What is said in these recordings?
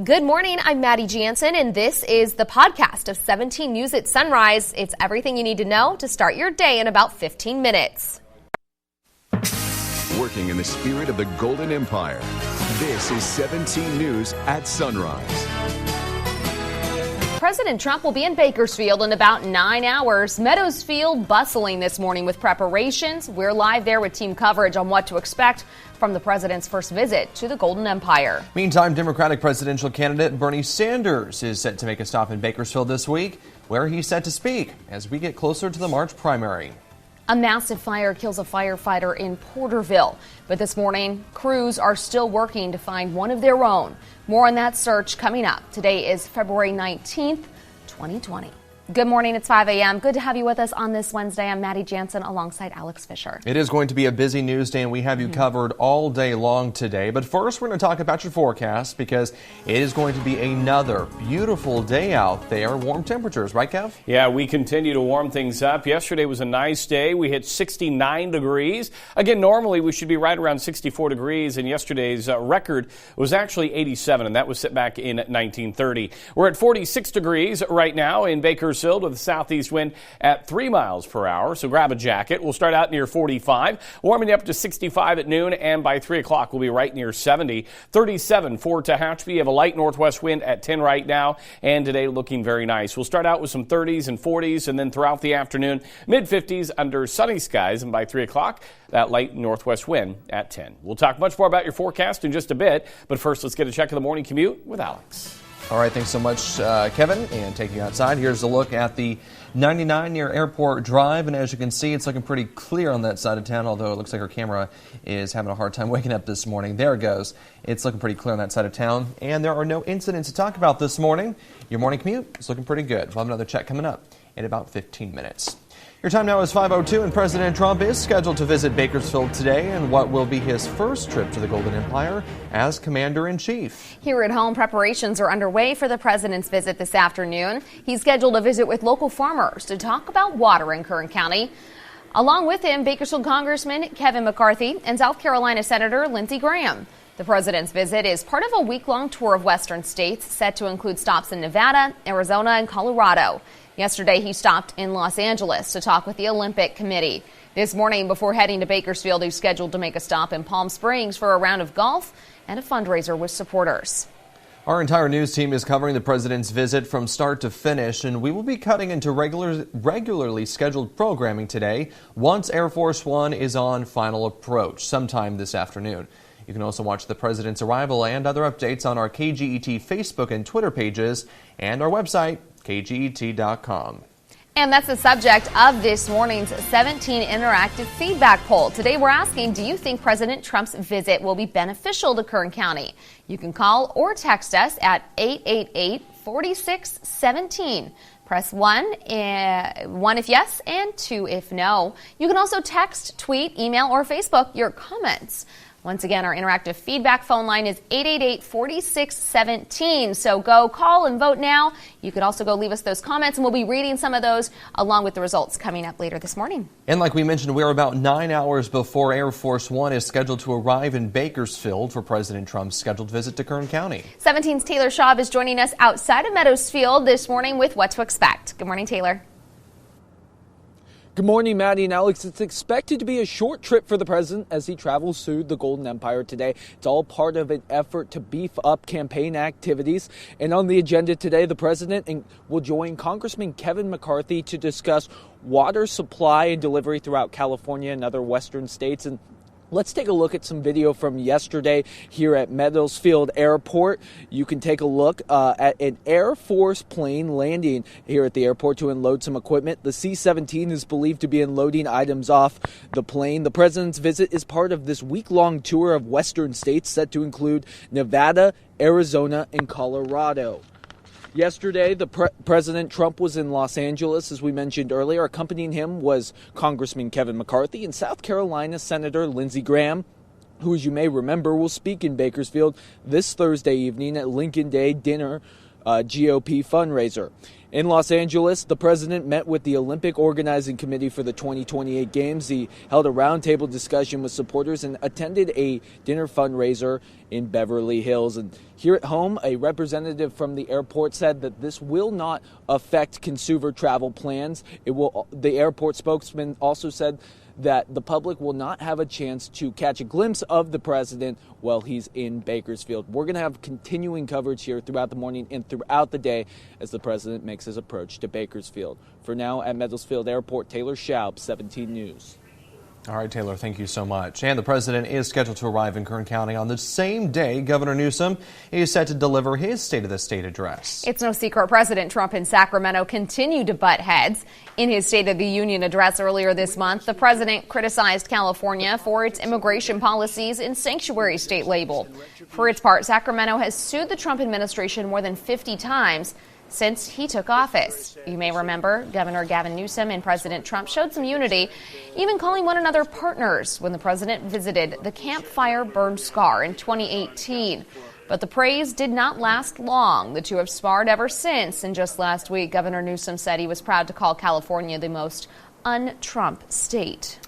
Good morning, I'm Maddie Jansen, and this is the podcast of 17 News at Sunrise. It's everything you need to know to start your day in about 15 minutes. Working in the spirit of the Golden Empire, this is 17 News at Sunrise. President Trump will be in Bakersfield in about 9 hours. Meadows Field bustling this morning with preparations. We're live there with team coverage on what to expect from the president's first visit to the Golden Empire. Meantime, Democratic presidential candidate Bernie Sanders is set to make a stop in Bakersfield this week, where he's set to speak as we get closer to the March primary. A massive fire kills a firefighter in Porterville. But this morning, crews are still working to find one of their own. More on that search coming up. Today is February 19th, 2020. Good morning, it's 5 a.m. Good to have you with us on this Wednesday. I'm Maddie Jansen alongside Alex Fisher. It is going to be a busy news day, and we have you covered all day long today. But first, we're going to talk about your forecast because it is going to be another beautiful day out there. Warm temperatures, right, Kev? Yeah, we continue to warm things up. Yesterday was a nice day. We hit 69 degrees. Again, normally we should be right around 64 degrees, and yesterday's record was actually 87, and that was set back in 1930. We're at 46 degrees right now in Bakersfield with a southeast wind at 3 miles per hour, so grab a jacket. We'll start out near 45, warming up to 65 at noon, and by 3 o'clock we'll be right near 70. 37 for Tehachapi. You have a light northwest wind at 10 right now, and today looking very nice. We'll start out with some 30s and 40s, and then throughout the afternoon, mid-50s under sunny skies, and by 3 o'clock, that light northwest wind at 10. We'll talk much more about your forecast in just a bit, but first let's get a check of the morning commute with Alex. All right, thanks so much, Kevin. And taking you outside, here's a look at the 99 near Airport Drive. And as you can see, it's looking pretty clear on that side of town, although it looks like our camera is having a hard time waking up this morning. There it goes. It's looking pretty clear on that side of town. And there are no incidents to talk about this morning. Your morning commute is looking pretty good. We'll have another check coming up in about 15 minutes. Your time now is 5:02, and President Trump is scheduled to visit Bakersfield today in what will be his first trip to the Golden Empire as Commander-in-Chief. Here at home, preparations are underway for the president's visit this afternoon. He's scheduled to visit with local farmers to talk about water in Kern County. Along with him, Bakersfield Congressman Kevin McCarthy and South Carolina Senator Lindsey Graham. The president's visit is part of a week-long tour of western states set to include stops in Nevada, Arizona, and Colorado. Yesterday, he stopped in Los Angeles to talk with the Olympic Committee. This morning, before heading to Bakersfield, he's scheduled to make a stop in Palm Springs for a round of golf and a fundraiser with supporters. Our entire news team is covering the president's visit from start to finish, and we will be cutting into regularly scheduled programming today once Air Force One is on final approach sometime this afternoon. You can also watch the president's arrival and other updates on our KGET Facebook and Twitter pages and our website, kget.com. And that's the subject of this morning's 17 interactive feedback poll. Today we're asking, do you think President Trump's visit will be beneficial to Kern County? You can call or text us at 888-4617. Press 1 if yes and 2 if no. You can also text, tweet, email, or Facebook your comments. Once again, our interactive feedback phone line is 888-4617. So go call and vote now. You could also go leave us those comments, and we'll be reading some of those along with the results coming up later this morning. And like we mentioned, we're about 9 hours before Air Force One is scheduled to arrive in Bakersfield for President Trump's scheduled visit to Kern County. 17's Taylor Schaub is joining us outside of Meadows Field this morning with what to expect. Good morning, Taylor. Good morning, Maddie and Alex. It's expected to be a short trip for the president as he travels through the Golden Empire today. It's all part of an effort to beef up campaign activities. And on the agenda today, the president will join Congressman Kevin McCarthy to discuss water supply and delivery throughout California and other western states. And let's take a look at some video from yesterday here at Bakersfield Airport. You can take a look at an Air Force plane landing here at the airport to unload some equipment. The C-17 is believed to be unloading items off the plane. The president's visit is part of this week-long tour of western states set to include Nevada, Arizona, and Colorado. Yesterday, President Trump was in Los Angeles, as we mentioned earlier. Accompanying him was Congressman Kevin McCarthy and South Carolina Senator Lindsey Graham, who, as you may remember, will speak in Bakersfield this Thursday evening at Lincoln Day dinner GOP fundraiser. In Los Angeles, the president met with the Olympic Organizing Committee for the 2028 Games. He held a roundtable discussion with supporters and attended a dinner fundraiser in Beverly Hills. And here at home, a representative from the airport said that this will not affect consumer travel plans. The airport spokesman also said that the public will not have a chance to catch a glimpse of the president while he's in Bakersfield. We're going to have continuing coverage here throughout the morning and throughout the day as the president makes his approach to Bakersfield. For now, at Bakersfield Airport, Taylor Schaub, 17 News. All right, Taylor, thank you so much. And the president is scheduled to arrive in Kern County on the same day Governor Newsom is set to deliver his State of the State address. It's no secret President Trump and Sacramento continue to butt heads. In his State of the Union address earlier this month, the president criticized California for its immigration policies and sanctuary state label. For its part, Sacramento has sued the Trump administration more than 50 times since he took office. You may remember Governor Gavin Newsom and President Trump showed some unity, even calling one another partners when the president visited the Campfire Burned Scar in 2018. But the praise did not last long. The two have sparred ever since, and just last week, Governor Newsom said he was proud to call California the most un-Trump state.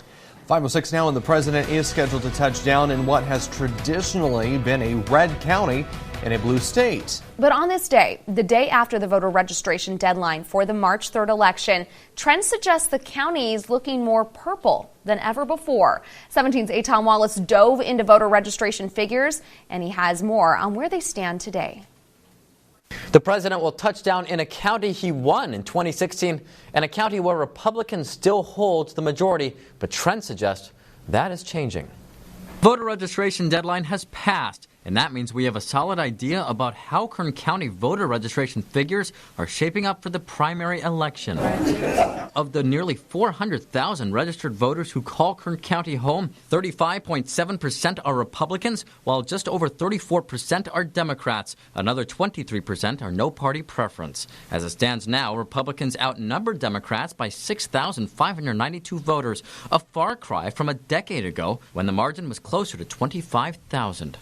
5:06 now, and the president is scheduled to touch down in what has traditionally been a red county in a blue state. But on this day, the day after the voter registration deadline for the March 3rd election, trends suggest the county is looking more purple than ever before. 17's Aton Wallace dove into voter registration figures, and he has more on where they stand today. The president will touch down in a county he won in 2016 and a county where Republicans still hold the majority, but trends suggest that is changing. Voter registration deadline has passed, and that means we have a solid idea about how Kern County voter registration figures are shaping up for the primary election. Of the nearly 400,000 registered voters who call Kern County home, 35.7% are Republicans, while just over 34% are Democrats. Another 23% are no party preference. As it stands now, Republicans outnumber Democrats by 6,592 voters, a far cry from a decade ago when the margin was closer to 25,000.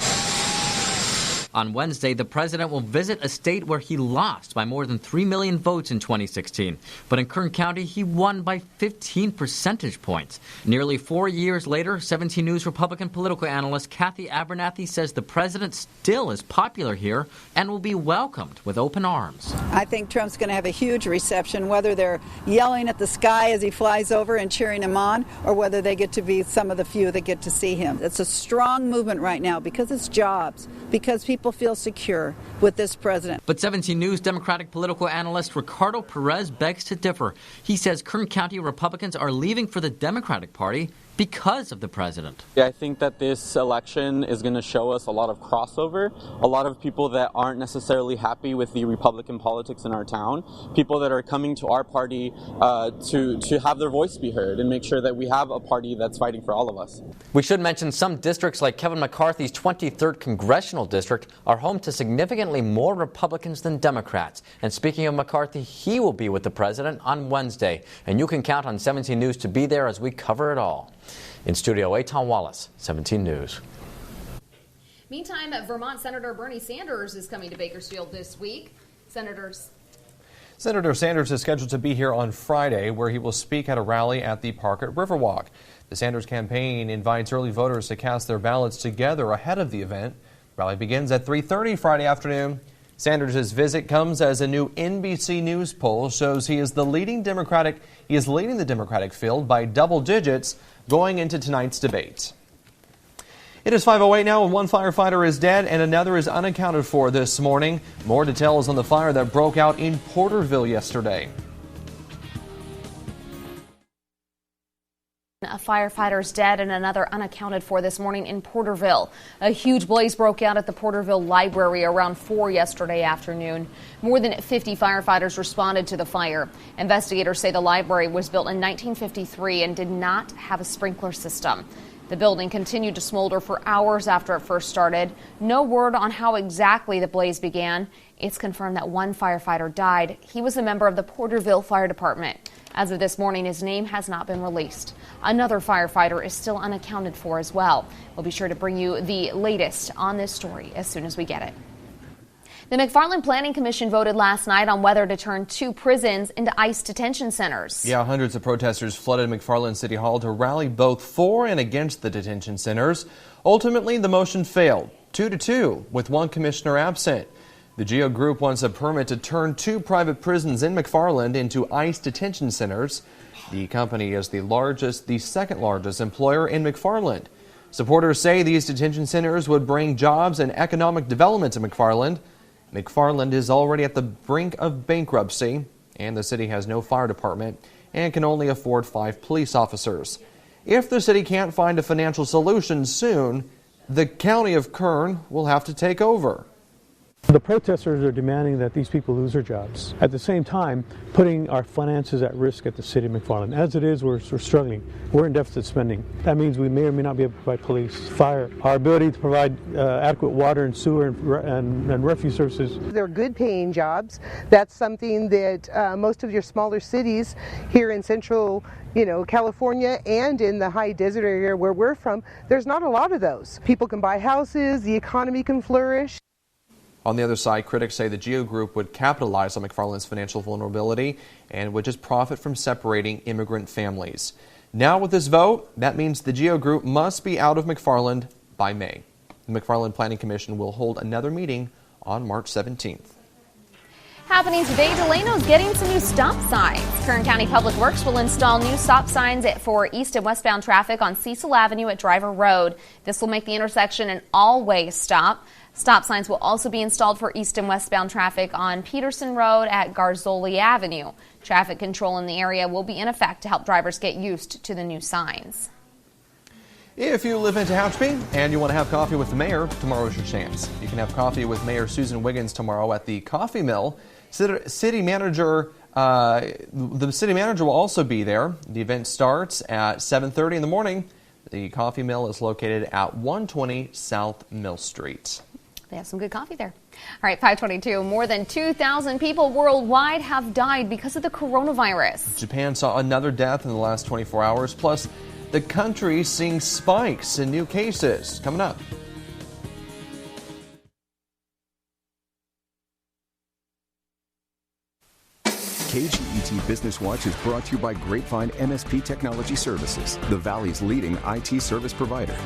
On Wednesday, the president will visit a state where he lost by more than 3 million votes in 2016. But in Kern County, he won by 15 percentage points. Nearly 4 years later, 17 News Republican political analyst Kathy Abernathy says the president still is popular here and will be welcomed with open arms. I think Trump's going to have a huge reception, whether they're yelling at the sky as he flies over and cheering him on, or whether they get to be some of the few that get to see him. It's a strong movement right now because it's jobs, because people feel secure with this president. But 17 News Democratic political analyst Ricardo Perez begs to differ. He says Kern County Republicans are leaving for the Democratic Party because of the president. Yeah, I think that this election is going to show us a lot of crossover, a lot of people that aren't necessarily happy with the Republican politics in our town, people that are coming to our party to have their voice be heard and make sure that we have a party that's fighting for all of us. We should mention some districts like Kevin McCarthy's 23rd congressional district are home to significantly more Republicans than Democrats. And speaking of McCarthy, he will be with the president on Wednesday. And you can count on 17 News to be there as we cover it all. In studio, Aton Wallace, 17 News. Meantime, Vermont Senator Bernie Sanders is coming to Bakersfield this week. Senator Sanders is scheduled to be here on Friday, where he will speak at a rally at the park at Riverwalk. The Sanders campaign invites early voters to cast their ballots together ahead of the event. The rally begins at 3:30 Friday afternoon. Sanders' visit comes as a new NBC News poll shows he is leading the Democratic field by double digits going into tonight's debate. It is 5:08 now, and one firefighter is dead and another is unaccounted for this morning. More details on the fire that broke out in Porterville yesterday. A firefighter's dead and another unaccounted for this morning in Porterville. A huge blaze broke out at the Porterville Library around 4 yesterday afternoon. More than 50 firefighters responded to the fire. Investigators say the library was built in 1953 and did not have a sprinkler system. The building continued to smolder for hours after it first started. No word on how exactly the blaze began. It's confirmed that one firefighter died. He was a member of the Porterville Fire Department. As of this morning, his name has not been released. Another firefighter is still unaccounted for as well. We'll be sure to bring you the latest on this story as soon as we get it. The McFarland Planning Commission voted last night on whether to turn 2 prisons into ICE detention centers. Yeah, hundreds of protesters flooded McFarland City Hall to rally both for and against the detention centers. Ultimately, the motion failed, 2-2, with one commissioner absent. The GEO group wants a permit to turn 2 private prisons in McFarland into ICE detention centers. The company is the second largest employer in McFarland. Supporters say these detention centers would bring jobs and economic development to McFarland. McFarland is already at the brink of bankruptcy, and the city has no fire department and can only afford 5 police officers. If the city can't find a financial solution soon, the county of Kern will have to take over. The protesters are demanding that these people lose their jobs. At the same time, putting our finances at risk at the city of McFarland. As it is, we're struggling. We're in deficit spending. That means we may or may not be able to provide police, fire, our ability to provide adequate water and sewer and refuse services. They're good paying jobs. That's something that most of your smaller cities here in central California and in the high desert area where we're from, there's not a lot of those. People can buy houses, the economy can flourish. On the other side, critics say the GEO group would capitalize on McFarland's financial vulnerability and would just profit from separating immigrant families. Now with this vote, that means the GEO group must be out of McFarland by May. The McFarland Planning Commission will hold another meeting on March 17th. Happening today, Delano's getting some new stop signs. Kern County Public Works will install new stop signs for east and westbound traffic on Cecil Avenue at Driver Road. This will make the intersection an all-way stop. Stop signs will also be installed for east and westbound traffic on Peterson Road at Garzoli Avenue. Traffic control in the area will be in effect to help drivers get used to the new signs. If you live in Tehachapi and you want to have coffee with the mayor, tomorrow's your chance. You can have coffee with Mayor Susan Wiggins tomorrow at the Coffee Mill. The city manager will also be there. The event starts at 7:30 in the morning. The Coffee Mill is located at 120 South Mill Street. They have some good coffee there. All right, 522. More than 2,000 people worldwide have died because of the coronavirus. Japan saw another death in the last 24 hours. Plus, the country seeing spikes in new cases. Coming up. KGET Business Watch is brought to you by Grapevine MSP Technology Services, the Valley's leading IT service provider.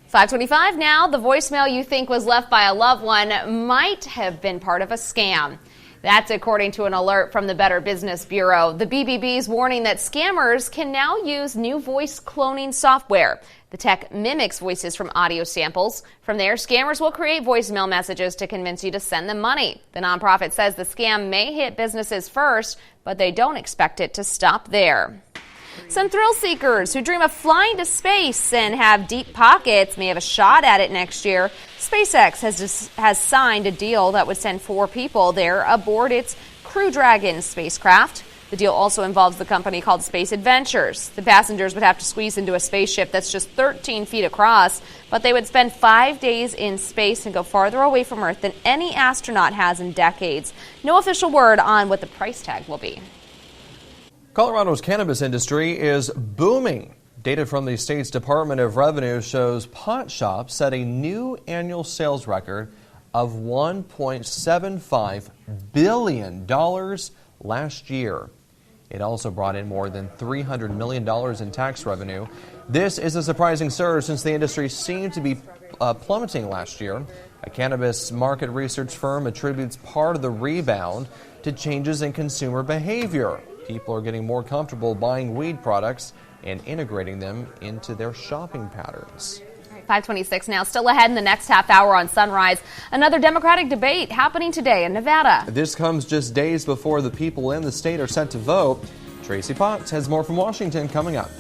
525 now. The voicemail you think was left by a loved one might have been part of a scam. That's according to an alert from the Better Business Bureau. The BBB's warning that scammers can now use new voice cloning software. The tech mimics voices from audio samples. From there, scammers will create voicemail messages to convince you to send them money. The nonprofit says the scam may hit businesses first, but they don't expect it to stop there. Some thrill seekers who dream of flying to space and have deep pockets may have a shot at it next year. SpaceX has signed a deal that would send 4 people there aboard its Crew Dragon spacecraft. The deal also involves the company called Space Adventures. The passengers would have to squeeze into a spaceship that's just 13 feet across, but they would spend 5 days in space and go farther away from Earth than any astronaut has in decades. No official word on what the price tag will be. Colorado's cannabis industry is booming. Data from the state's Department of Revenue shows pot shops set a new annual sales record of $1.75 billion last year. It also brought in more than $300 million in tax revenue. This is a surprising surge since the industry seemed to be plummeting last year. A cannabis market research firm attributes part of the rebound to changes in consumer behavior. People are getting more comfortable buying weed products and integrating them into their shopping patterns. 526 now. Still ahead in the next half hour on Sunrise. Another Democratic debate happening today in Nevada. This comes just days before the people in the state are set to vote. Tracy Potts has more from Washington coming up.